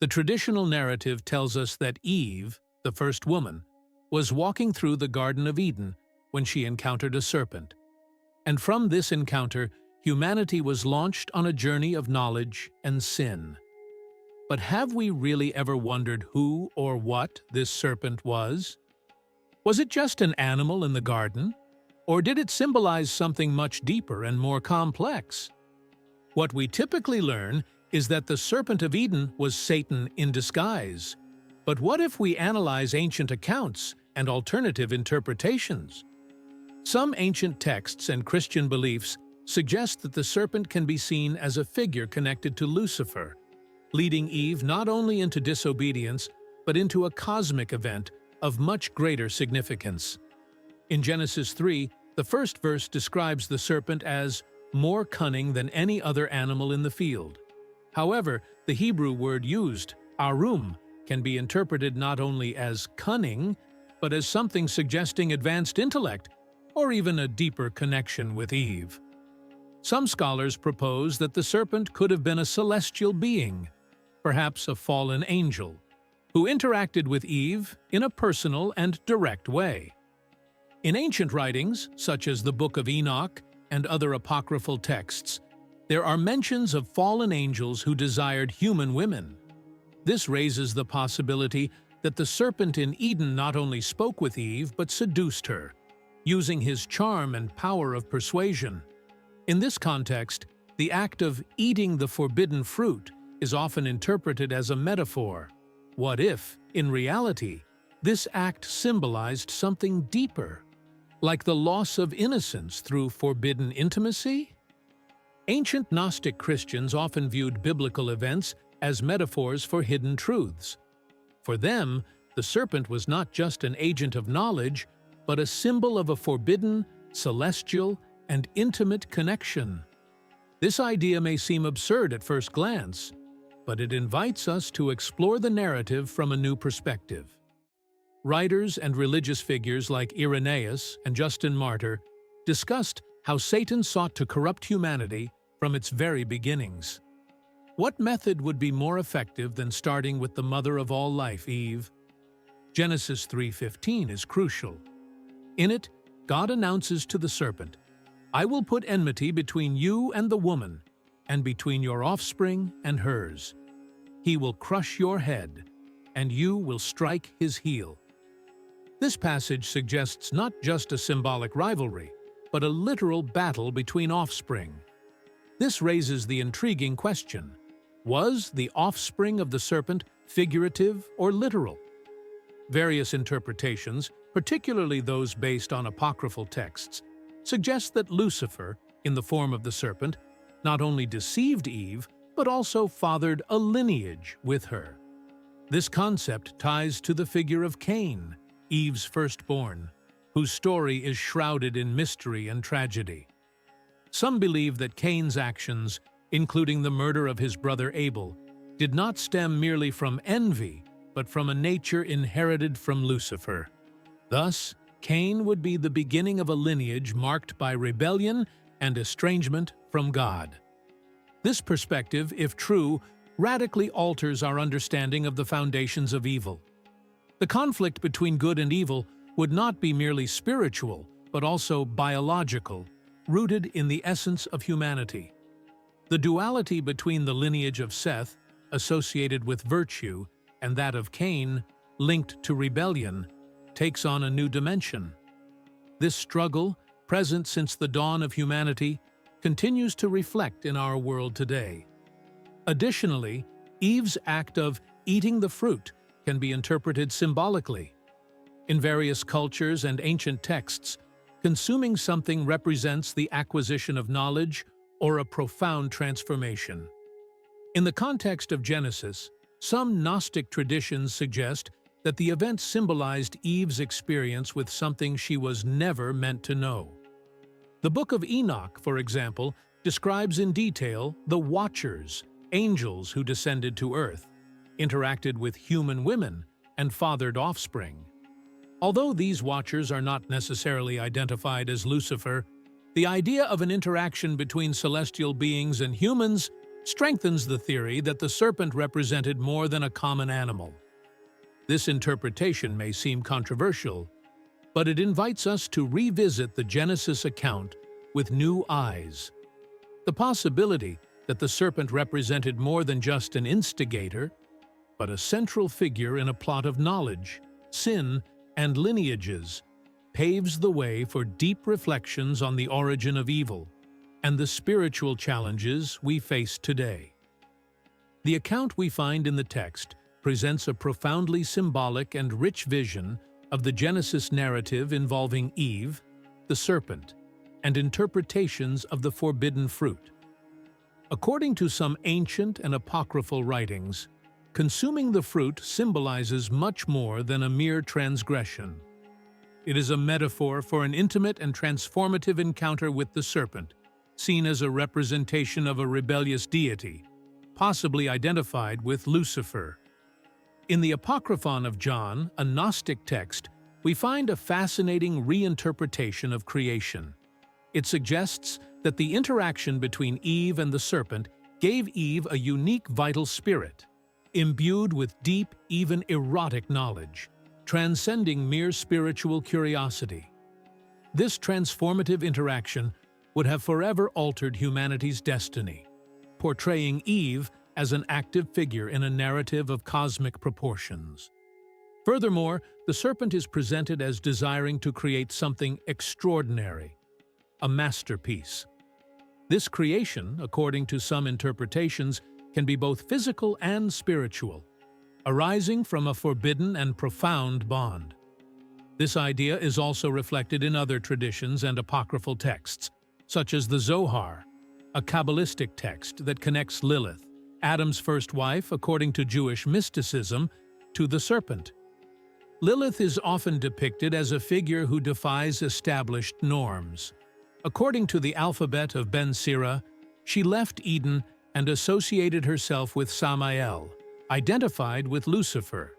The traditional narrative tells us that Eve, the first woman, was walking through the Garden of Eden when she encountered a serpent. And from this encounter, humanity was launched on a journey of knowledge and sin. But have we really ever wondered who or what this serpent was? Was it just an animal in the garden? Or did it symbolize something much deeper and more complex? What we typically learn is that the serpent of Eden was Satan in disguise. But what if we analyze ancient accounts and alternative interpretations? Some ancient texts and Christian beliefs suggest that the serpent can be seen as a figure connected to Lucifer, leading Eve not only into disobedience, but into a cosmic event of much greater significance. In Genesis 3, the first verse describes the serpent as more cunning than any other animal in the field. However, the Hebrew word used, arum, can be interpreted not only as cunning, but as something suggesting advanced intellect, or even a deeper connection with Eve. Some scholars propose that the serpent could have been a celestial being, perhaps a fallen angel, who interacted with Eve in a personal and direct way. In ancient writings, such as the Book of Enoch and other apocryphal texts, there are mentions of fallen angels who desired human women. This raises the possibility that the serpent in Eden not only spoke with Eve but seduced her, using his charm and power of persuasion. In this context, the act of eating the forbidden fruit is often interpreted as a metaphor. What if, in reality, this act symbolized something deeper, like the loss of innocence through forbidden intimacy? Ancient Gnostic Christians often viewed biblical events as metaphors for hidden truths. For them, the serpent was not just an agent of knowledge, but a symbol of a forbidden, celestial, and intimate connection. This idea may seem absurd at first glance, but it invites us to explore the narrative from a new perspective. Writers and religious figures like Irenaeus and Justin Martyr discussed how Satan sought to corrupt humanity from its very beginnings. What method would be more effective than starting with the mother of all life, Eve? Genesis 3:15 is crucial. In it, God announces to the serpent, "I will put enmity between you and the woman, and between your offspring and hers. He will crush your head, and you will strike his heel." This passage suggests not just a symbolic rivalry, but a literal battle between offspring. This raises the intriguing question: was the offspring of the serpent figurative or literal? Various interpretations, particularly those based on apocryphal texts, suggest that Lucifer, in the form of the serpent, not only deceived Eve, but also fathered a lineage with her. This concept ties to the figure of Cain, Eve's firstborn, whose story is shrouded in mystery and tragedy. Some believe that Cain's actions, including the murder of his brother Abel, did not stem merely from envy, but from a nature inherited from Lucifer. Thus, Cain would be the beginning of a lineage marked by rebellion and estrangement from God. This perspective, if true, radically alters our understanding of the foundations of evil. The conflict between good and evil would not be merely spiritual, but also biological, rooted in the essence of humanity. The duality between the lineage of Seth, associated with virtue, and that of Cain, linked to rebellion, takes on a new dimension. This struggle, present since the dawn of humanity, continues to reflect in our world today. Additionally, Eve's act of eating the fruit can be interpreted symbolically. In various cultures and ancient texts, consuming something represents the acquisition of knowledge or a profound transformation. In the context of Genesis, some Gnostic traditions suggest that the event symbolized Eve's experience with something she was never meant to know. The Book of Enoch, for example, describes in detail the Watchers, angels who descended to earth, interacted with human women, and fathered offspring. Although these Watchers are not necessarily identified as Lucifer, the idea of an interaction between celestial beings and humans strengthens the theory that the serpent represented more than a common animal. This interpretation may seem controversial, but it invites us to revisit the Genesis account with new eyes. The possibility that the serpent represented more than just an instigator, but a central figure in a plot of knowledge, sin, and lineages, paves the way for deep reflections on the origin of evil and the spiritual challenges we face today. The account we find in the text presents a profoundly symbolic and rich vision of the Genesis narrative involving Eve, the serpent, and interpretations of the forbidden fruit. According to some ancient and apocryphal writings, consuming the fruit symbolizes much more than a mere transgression. It is a metaphor for an intimate and transformative encounter with the serpent, seen as a representation of a rebellious deity, possibly identified with Lucifer. In the Apocryphon of John, a Gnostic text, we find a fascinating reinterpretation of creation. It suggests that the interaction between Eve and the serpent gave Eve a unique vital spirit, imbued with deep, even erotic knowledge, transcending mere spiritual curiosity. This transformative interaction would have forever altered humanity's destiny, portraying Eve as an active figure in a narrative of cosmic proportions. Furthermore, the serpent is presented as desiring to create something extraordinary, a masterpiece. This creation, according to some interpretations, can be both physical and spiritual, arising from a forbidden and profound bond. This idea is also reflected in other traditions and apocryphal texts, such as the Zohar, a Kabbalistic text that connects Lilith, Adam's first wife, according to Jewish mysticism, to the serpent. Lilith is often depicted as a figure who defies established norms. According to the alphabet of Ben Sira, she left Eden and associated herself with Samael, identified with Lucifer.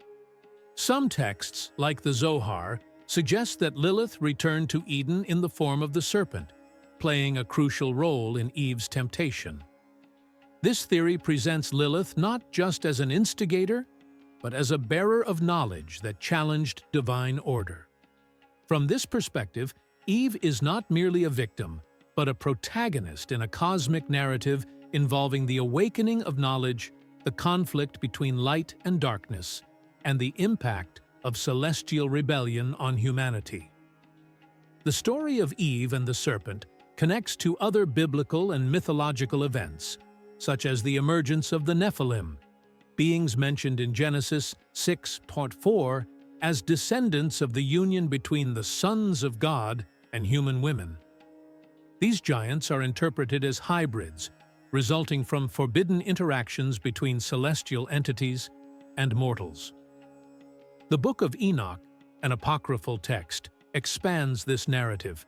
Some texts, like the Zohar, suggest that Lilith returned to Eden in the form of the serpent, playing a crucial role in Eve's temptation. This theory presents Lilith not just as an instigator, but as a bearer of knowledge that challenged divine order. From this perspective, Eve is not merely a victim, but a protagonist in a cosmic narrative involving the awakening of knowledge, the conflict between light and darkness, and the impact of celestial rebellion on humanity. The story of Eve and the serpent connects to other biblical and mythological events, such as the emergence of the Nephilim, beings mentioned in Genesis 6:4 as descendants of the union between the sons of God and human women. These giants are interpreted as hybrids, resulting from forbidden interactions between celestial entities and mortals. The Book of Enoch, an apocryphal text, expands this narrative,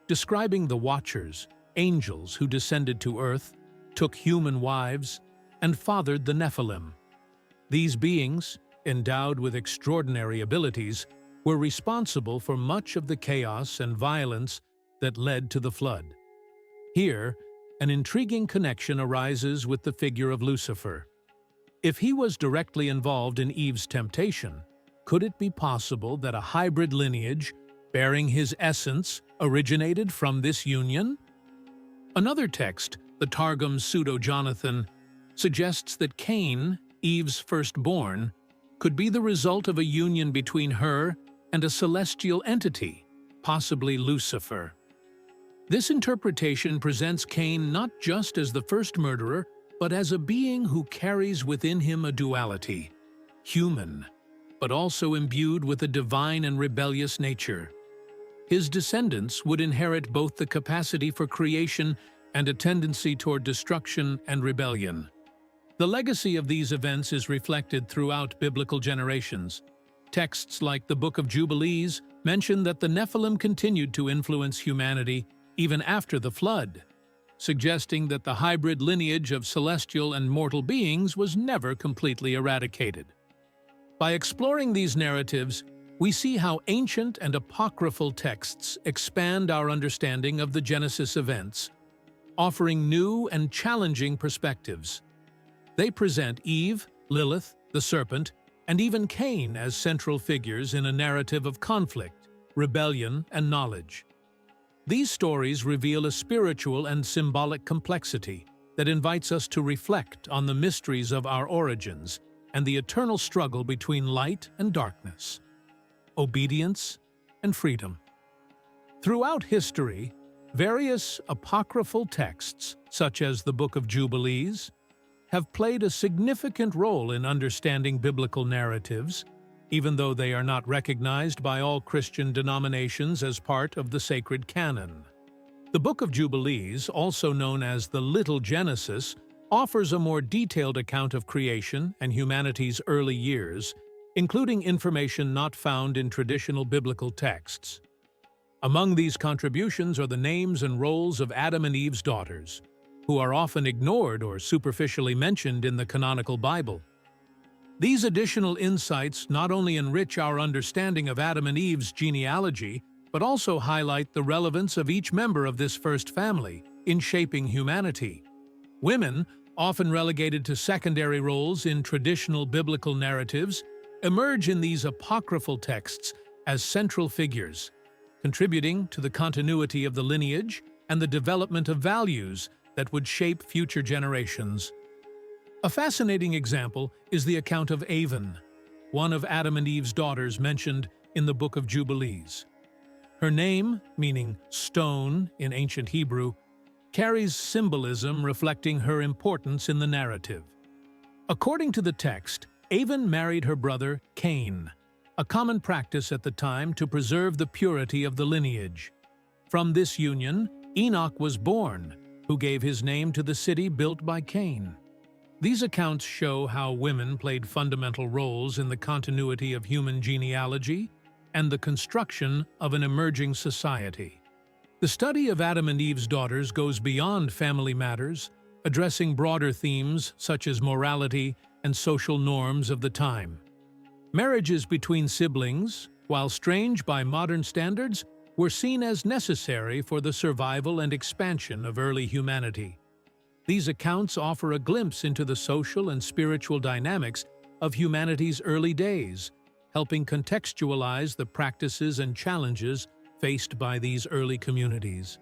describing the Watchers, angels who descended to earth, took human wives, and fathered the Nephilim. These beings, endowed with extraordinary abilities, were responsible for much of the chaos and violence that led to the flood. Here, an intriguing connection arises with the figure of Lucifer. If he was directly involved in Eve's temptation, could it be possible that a hybrid lineage, bearing his essence, originated from this union? Another text, the Targum's Pseudo-Jonathan, suggests that Cain, Eve's firstborn, could be the result of a union between her and a celestial entity, possibly Lucifer. This interpretation presents Cain not just as the first murderer, but as a being who carries within him a duality, human, but also imbued with a divine and rebellious nature. His descendants would inherit both the capacity for creation and a tendency toward destruction and rebellion. The legacy of these events is reflected throughout biblical generations. Texts like the Book of Jubilees mention that the Nephilim continued to influence humanity even after the flood, suggesting that the hybrid lineage of celestial and mortal beings was never completely eradicated. By exploring these narratives, we see how ancient and apocryphal texts expand our understanding of the Genesis events, offering new and challenging perspectives. They present Eve, Lilith, the serpent, and even Cain as central figures in a narrative of conflict, rebellion, and knowledge. These stories reveal a spiritual and symbolic complexity that invites us to reflect on the mysteries of our origins and the eternal struggle between light and darkness, obedience and freedom. Throughout history, various apocryphal texts, such as the Book of Jubilees, have played a significant role in understanding biblical narratives, even though they are not recognized by all Christian denominations as part of the sacred canon. The Book of Jubilees, also known as the Little Genesis, offers a more detailed account of creation and humanity's early years, including information not found in traditional biblical texts. Among these contributions are the names and roles of Adam and Eve's daughters, who are often ignored or superficially mentioned in the canonical Bible. These additional insights not only enrich our understanding of Adam and Eve's genealogy, but also highlight the relevance of each member of this first family in shaping humanity. Women, often relegated to secondary roles in traditional biblical narratives, emerge in these apocryphal texts as central figures, contributing to the continuity of the lineage and the development of values that would shape future generations. A fascinating example is the account of Aven, one of Adam and Eve's daughters mentioned in the Book of Jubilees. Her name, meaning stone in ancient Hebrew, carries symbolism reflecting her importance in the narrative. According to the text, Aven married her brother Cain, a common practice at the time to preserve the purity of the lineage. From this union, Enoch was born, who gave his name to the city built by Cain. These accounts show how women played fundamental roles in the continuity of human genealogy and the construction of an emerging society. The study of Adam and Eve's daughters goes beyond family matters, addressing broader themes such as morality and social norms of the time. Marriages between siblings, while strange by modern standards, were seen as necessary for the survival and expansion of early humanity. These accounts offer a glimpse into the social and spiritual dynamics of humanity's early days, helping contextualize the practices and challenges faced by these early communities.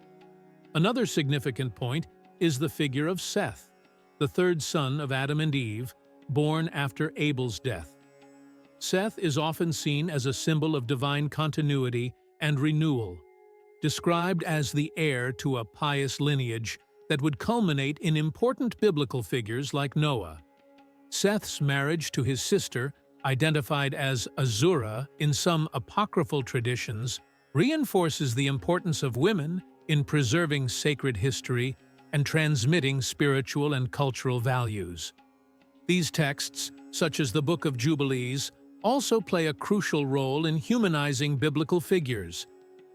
Another significant point is the figure of Seth, the third son of Adam and Eve, born after Abel's death. Seth is often seen as a symbol of divine continuity and renewal, described as the heir to a pious lineage that would culminate in important biblical figures like Noah. Seth's marriage to his sister, identified as Azura in some apocryphal traditions, reinforces the importance of women in preserving sacred history and transmitting spiritual and cultural values. These texts, such as the Book of Jubilees, also play a crucial role in humanizing biblical figures,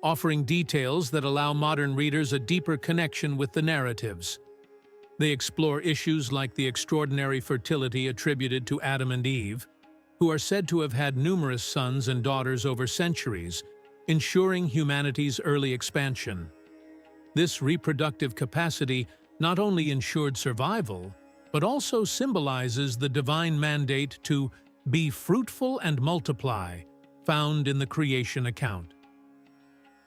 offering details that allow modern readers a deeper connection with the narratives. They explore issues like the extraordinary fertility attributed to Adam and Eve, who are said to have had numerous sons and daughters over centuries, ensuring humanity's early expansion. This reproductive capacity not only ensured survival, but also symbolizes the divine mandate to be fruitful and multiply, found in the creation account.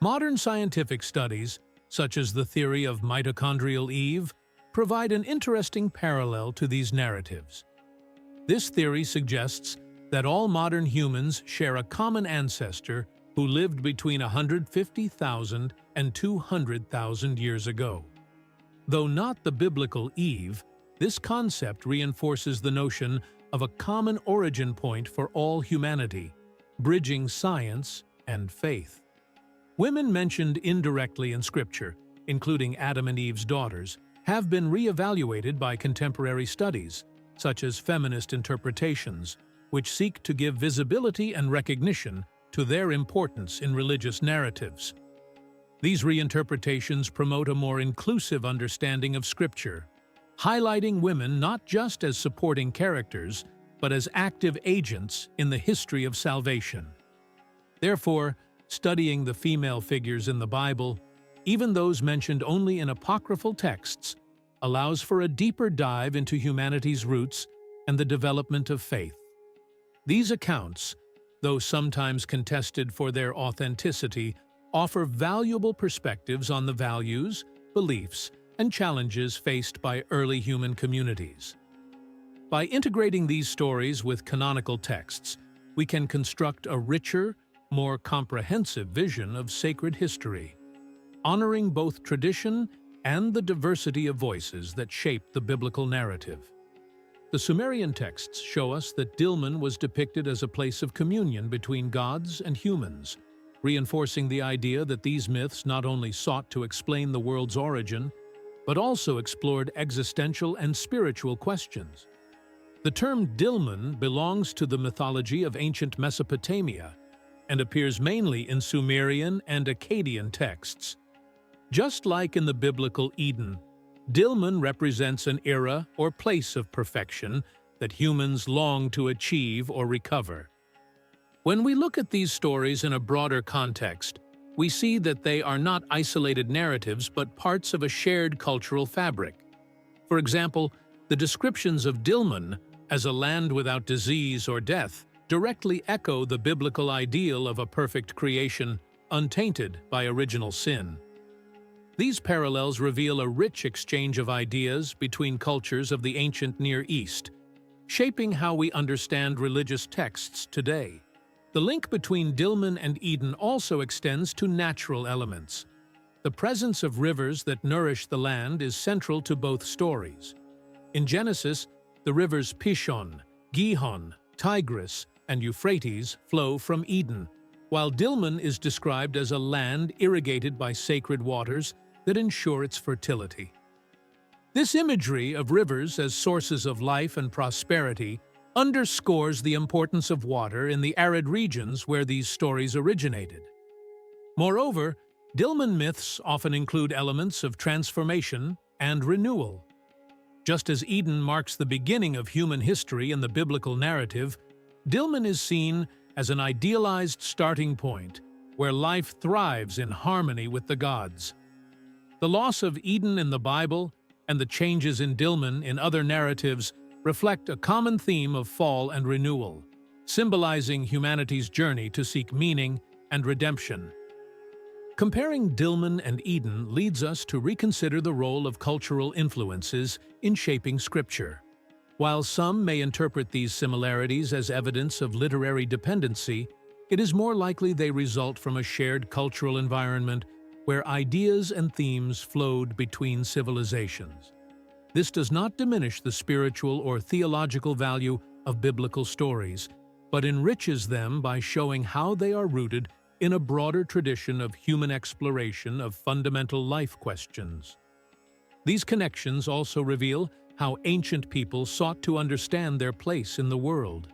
Modern scientific studies, such as the theory of mitochondrial Eve, provide an interesting parallel to these narratives. This theory suggests that all modern humans share a common ancestor who lived between 150,000 and 200,000 years ago. Though not the biblical Eve, this concept reinforces the notion of a common origin point for all humanity, bridging science and faith. Women mentioned indirectly in Scripture, including Adam and Eve's daughters, have been re-evaluated by contemporary studies, such as feminist interpretations, which seek to give visibility and recognition to their importance in religious narratives. These reinterpretations promote a more inclusive understanding of Scripture, highlighting women not just as supporting characters, but as active agents in the history of salvation. Therefore, studying the female figures in the Bible, even those mentioned only in apocryphal texts, allows for a deeper dive into humanity's roots and the development of faith. These accounts, though sometimes contested for their authenticity, offer valuable perspectives on the values, beliefs, and challenges faced by early human communities. By integrating these stories with canonical texts, we can construct a richer, more comprehensive vision of sacred history, honoring both tradition and the diversity of voices that shape the biblical narrative. The Sumerian texts show us that Dilmun was depicted as a place of communion between gods and humans, reinforcing the idea that these myths not only sought to explain the world's origin, but also explored existential and spiritual questions. The term Dilmun belongs to the mythology of ancient Mesopotamia and appears mainly in Sumerian and Akkadian texts. Just like in the biblical Eden, Dilmun represents an era or place of perfection that humans long to achieve or recover. When we look at these stories in a broader context, we see that they are not isolated narratives but parts of a shared cultural fabric. For example, the descriptions of Dilmun as a land without disease or death directly echo the biblical ideal of a perfect creation, untainted by original sin. These parallels reveal a rich exchange of ideas between cultures of the ancient Near East, shaping how we understand religious texts today. The link between Dilmun and Eden also extends to natural elements. The presence of rivers that nourish the land is central to both stories. In Genesis, the rivers Pishon, Gihon, Tigris, and Euphrates flow from Eden, while Dilmun is described as a land irrigated by sacred waters that ensure its fertility. This imagery of rivers as sources of life and prosperity underscores the importance of water in the arid regions where these stories originated. Moreover, Dilmun myths often include elements of transformation and renewal. Just as Eden marks the beginning of human history in the biblical narrative, Dilmun is seen as an idealized starting point where life thrives in harmony with the gods. The loss of Eden in the Bible and the changes in Dilmun in other narratives reflect a common theme of fall and renewal, symbolizing humanity's journey to seek meaning and redemption. Comparing Dilmun and Eden leads us to reconsider the role of cultural influences in shaping Scripture. While some may interpret these similarities as evidence of literary dependency, it is more likely they result from a shared cultural environment where ideas and themes flowed between civilizations. This does not diminish the spiritual or theological value of biblical stories, but enriches them by showing how they are rooted in a broader tradition of human exploration of fundamental life questions. These connections also reveal how ancient people sought to understand their place in the world.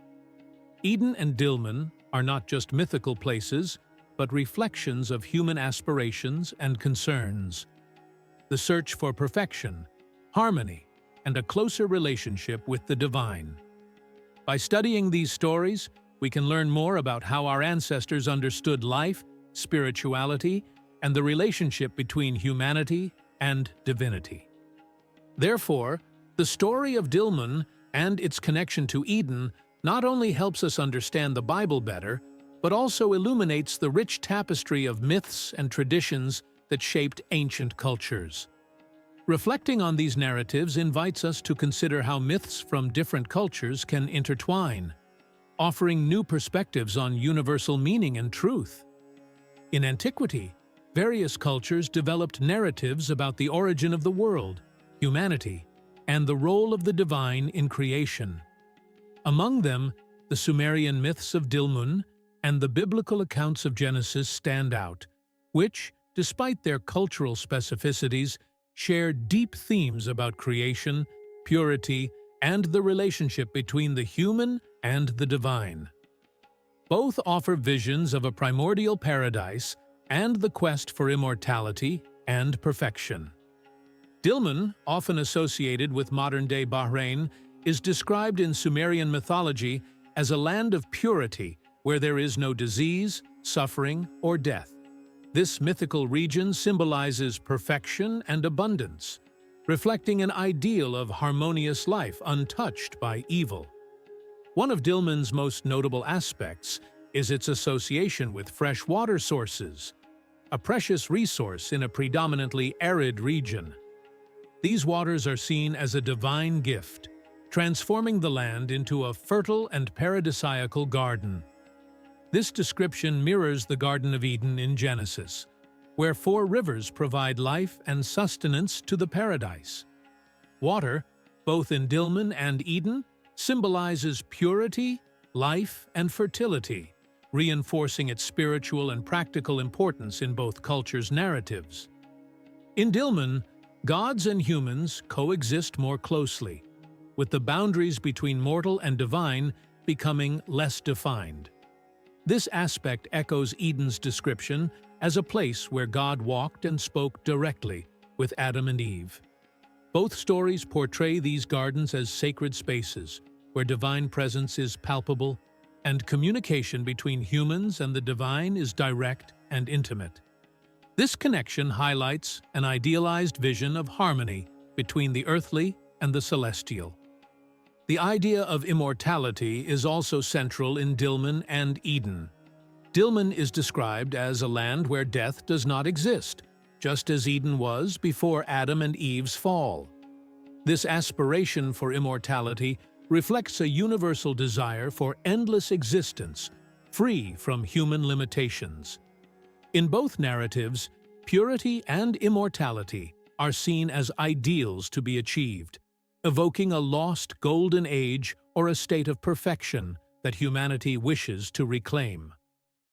Eden and Dilmun are not just mythical places, but reflections of human aspirations and concerns. The search for perfection, harmony, and a closer relationship with the divine. By studying these stories, we can learn more about how our ancestors understood life, spirituality, and the relationship between humanity and divinity. Therefore, the story of Dilmun and its connection to Eden not only helps us understand the Bible better, but also illuminates the rich tapestry of myths and traditions that shaped ancient cultures. Reflecting on these narratives invites us to consider how myths from different cultures can intertwine, offering new perspectives on universal meaning and truth. In antiquity, various cultures developed narratives about the origin of the world, humanity, and the role of the divine in creation. Among them, the Sumerian myths of Dilmun and the biblical accounts of Genesis stand out, which, despite their cultural specificities, share deep themes about creation, purity, and the relationship between the human and the divine. Both offer visions of a primordial paradise and the quest for immortality and perfection. Dilmun, often associated with modern-day Bahrain, is described in Sumerian mythology as a land of purity where there is no disease, suffering, or death. This mythical region symbolizes perfection and abundance, reflecting an ideal of harmonious life untouched by evil. One of Dilmun's most notable aspects is its association with fresh water sources, a precious resource in a predominantly arid region. These waters are seen as a divine gift, transforming the land into a fertile and paradisiacal garden. This description mirrors the Garden of Eden in Genesis, where 4 rivers provide life and sustenance to the paradise. Water, both in Dilmun and Eden, symbolizes purity, life, and fertility, reinforcing its spiritual and practical importance in both cultures' narratives. In Dilmun, gods and humans coexist more closely, with the boundaries between mortal and divine becoming less defined. This aspect echoes Eden's description as a place where God walked and spoke directly with Adam and Eve. Both stories portray these gardens as sacred spaces where divine presence is palpable and communication between humans and the divine is direct and intimate. This connection highlights an idealized vision of harmony between the earthly and the celestial. The idea of immortality is also central in Dilmun and Eden. Dilmun is described as a land where death does not exist, just as Eden was before Adam and Eve's fall. This aspiration for immortality reflects a universal desire for endless existence, free from human limitations. In both narratives, purity and immortality are seen as ideals to be achieved, evoking a lost golden age or a state of perfection that humanity wishes to reclaim.